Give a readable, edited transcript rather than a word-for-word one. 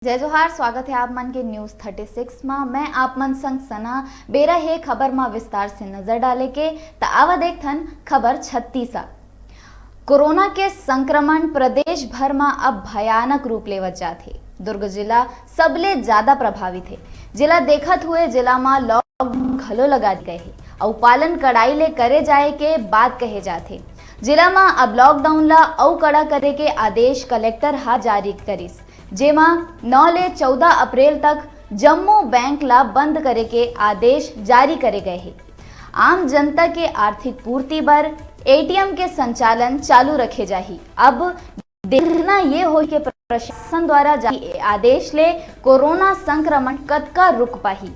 जय जोहार। स्वागत है आप मन के न्यूज 36 में। मैं आप मन संग सना बेरा है खबर में विस्तार से नजर डाले के आवा देखथन खबर 36। कोरोना के संक्रमण प्रदेश भर में अब भयानक रूप लेवत जाथे। दुर्ग जिला सबले ज्यादा प्रभावित है। जिला देखत हुए जिला में लॉकडाउन घलो लगा गए है और पालन कड़ाई ले करे जाए के बात कहे जाथे। जिला में अब लॉकडाउन ला औ कड़ा करे के आदेश कलेक्टर हा जारी करिस, जेमा 9 ले 14 अप्रैल तक जम्मू बैंक ला बंद करे के आदेश जारी करे गए हैं। आम जनता के आर्थिक पूर्ति बर एटीएम के संचालन चालू रखे जाही। अब देखना ये हो कि प्रशासन द्वारा जारी आदेश ले कोरोना संक्रमण कतका रुक पाही।